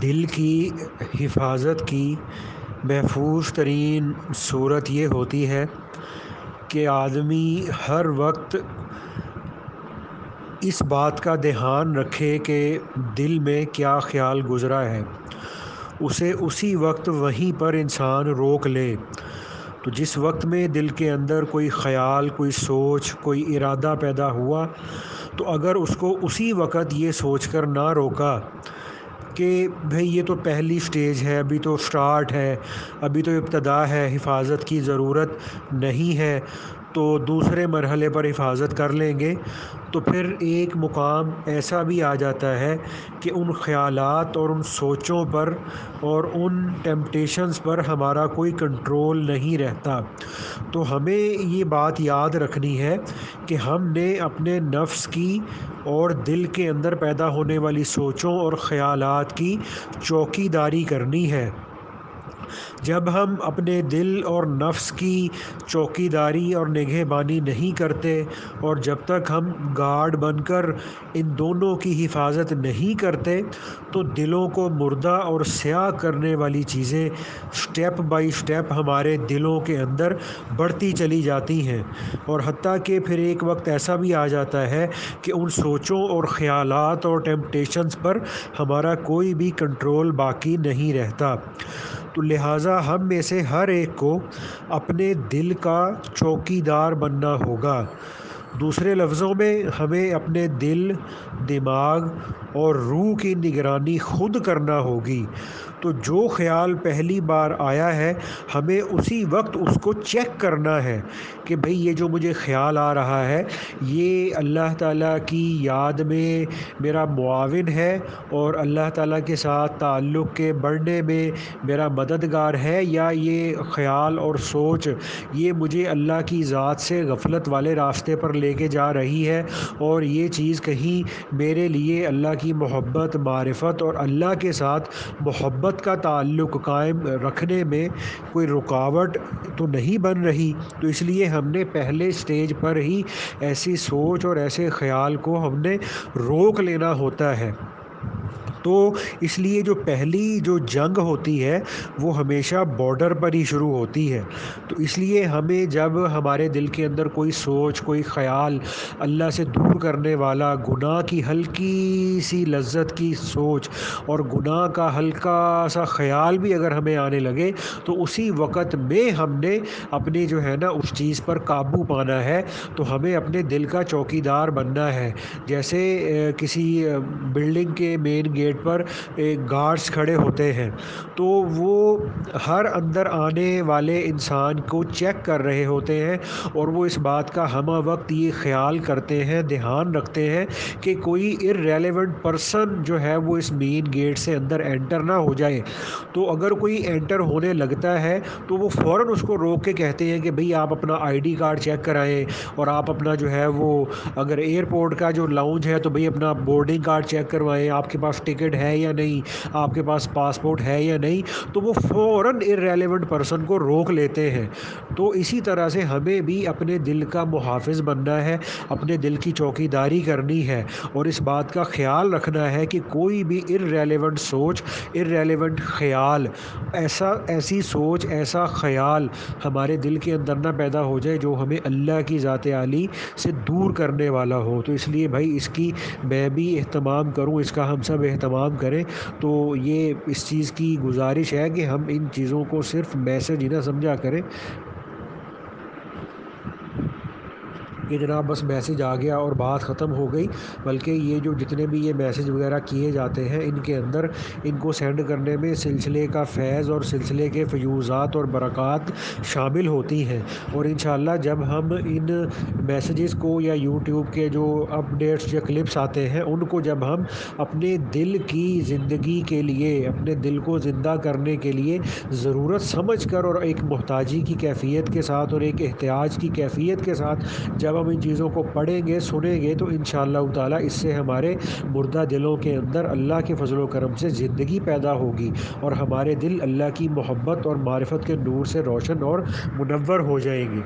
دل کی حفاظت کی محفوظ ترین صورت یہ ہوتی ہے کہ آدمی ہر وقت اس بات کا دھیان رکھے کہ دل میں کیا خیال گزرا ہے، اسے اسی وقت وہیں پر انسان روک لے۔ تو جس وقت میں دل کے اندر کوئی خیال، کوئی سوچ، کوئی ارادہ پیدا ہوا، تو اگر اس کو اسی وقت یہ سوچ کر نہ روکا کہ بھئی یہ تو پہلی سٹیج ہے، ابھی تو سٹارٹ ہے، ابھی تو ابتدا ہے، حفاظت کی ضرورت نہیں ہے، تو دوسرے مرحلے پر حفاظت کر لیں گے، تو پھر ایک مقام ایسا بھی آ جاتا ہے کہ ان خیالات اور ان سوچوں پر اور ان ٹیمپٹیشنز پر ہمارا کوئی کنٹرول نہیں رہتا۔ تو ہمیں یہ بات یاد رکھنی ہے کہ ہم نے اپنے نفس کی اور دل کے اندر پیدا ہونے والی سوچوں اور خیالات کی چوکی داری کرنی ہے۔ جب ہم اپنے دل اور نفس کی چوکی داری اور نگہبانی نہیں کرتے، اور جب تک ہم گارڈ بن کر ان دونوں کی حفاظت نہیں کرتے، تو دلوں کو مردہ اور سیاہ کرنے والی چیزیں سٹیپ بائی سٹیپ ہمارے دلوں کے اندر بڑھتی چلی جاتی ہیں، اور حتیٰ کہ پھر ایک وقت ایسا بھی آ جاتا ہے کہ ان سوچوں اور خیالات اور ٹیمپٹیشنز پر ہمارا کوئی بھی کنٹرول باقی نہیں رہتا۔ تو لہٰذا ہم میں سے ہر ایک کو اپنے دل کا چوکی دار بننا ہوگا۔ دوسرے لفظوں میں ہمیں اپنے دل، دماغ اور روح کی نگرانی خود کرنا ہوگی۔ تو جو خیال پہلی بار آیا ہے، ہمیں اسی وقت اس کو چیک کرنا ہے کہ بھئی یہ جو مجھے خیال آ رہا ہے، یہ اللہ تعالیٰ کی یاد میں میرا معاون ہے اور اللہ تعالیٰ کے ساتھ تعلق کے بڑھنے میں میرا مددگار ہے، یا یہ خیال اور سوچ یہ مجھے اللہ کی ذات سے غفلت والے راستے پر لے کے جا رہی ہے، اور یہ چیز کہیں میرے لیے اللہ کی محبت، معرفت اور اللہ کے ساتھ محبت کا تعلق قائم رکھنے میں کوئی رکاوٹ تو نہیں بن رہی۔ تو اس لیے ہم نے پہلے سٹیج پر ہی ایسی سوچ اور ایسے خیال کو ہم نے روک لینا ہوتا ہے۔ تو اس لیے جو پہلی جو جنگ ہوتی ہے وہ ہمیشہ بارڈر پر ہی شروع ہوتی ہے۔ تو اس لیے ہمیں جب ہمارے دل کے اندر کوئی سوچ، کوئی خیال اللہ سے دور کرنے والا، گناہ کی ہلکی سی لذت کی سوچ اور گناہ کا ہلکا سا خیال بھی اگر ہمیں آنے لگے، تو اسی وقت میں ہم نے اپنی جو ہے نا اس چیز پر قابو پانا ہے۔ تو ہمیں اپنے دل کا چوکی دار بننا ہے۔ جیسے کسی بلڈنگ کے مین گیٹ پر گارڈز کھڑے ہوتے ہیں، تو وہ ہر اندر آنے والے انسان کو چیک کر رہے ہوتے ہیں، اور وہ اس بات کا ہمہ وقت یہ خیال کرتے ہیں، دھیان رکھتے ہیں کہ کوئی ارریلیونٹ پرسن جو ہے وہ اس مین گیٹ سے اندر انٹر نہ ہو جائے۔ تو اگر کوئی انٹر ہونے لگتا ہے تو وہ فوراً اس کو روک کے کہتے ہیں کہ بھئی آپ اپنا آئی ڈی کارڈ چیک کرائیں، اور آپ اپنا جو ہے وہ اگر ایئرپورٹ کا جو لاؤنج ہے تو بھئی اپنا بورڈنگ کارڈ چیک کروائیں، آپ کے پاس ٹکٹ ہے یا نہیں، آپ کے پاس پاسپورٹ ہے یا نہیں۔ تو وہ فوراً ارریلیونٹ پرسن کو روک لیتے ہیں۔ تو اسی طرح سے ہمیں بھی اپنے دل کا محافظ بننا ہے، اپنے دل کی چوکی داری کرنی ہے، اور اس بات کا خیال رکھنا ہے کہ کوئی بھی ارریلیونٹ سوچ، ارریلیونٹ خیال، ایسی سوچ، ایسا خیال ہمارے دل کے اندر نہ پیدا ہو جائے جو ہمیں اللہ کی ذات عالی سے دور کرنے والا ہو۔ تو اس لیے بھائی اس کی میں بھی اہتمام کروں، اس کا ہم سب اہتمام کریں۔ تو یہ اس چیز کی گزارش ہے کہ ہم ان چیزوں کو صرف میسج ہی نہ سمجھا کریں کہ جناب بس میسج آ گیا اور بات ختم ہو گئی، بلکہ یہ جو جتنے بھی یہ میسج وغیرہ کیے جاتے ہیں، ان کے اندر ان کو سینڈ کرنے میں سلسلے کا فیض اور سلسلے کے فیوزات اور برکات شامل ہوتی ہیں۔ اور انشاءاللہ جب ہم ان میسیجز کو یا یوٹیوب کے جو اپڈیٹس یا کلپس آتے ہیں ان کو جب ہم اپنے دل کی زندگی کے لیے، اپنے دل کو زندہ کرنے کے لیے ضرورت سمجھ کر اور ایک محتاجی کی کیفیت کے ساتھ اور ایک احتیاج کی کیفیت کے ساتھ جب ہم ان چیزوں کو پڑھیں گے، سنیں گے، تو انشاءاللہ تعالیٰ اس سے ہمارے مردہ دلوں کے اندر اللہ کے فضل و کرم سے زندگی پیدا ہوگی، اور ہمارے دل اللہ کی محبت اور معرفت کے نور سے روشن اور منور ہو جائیں گے۔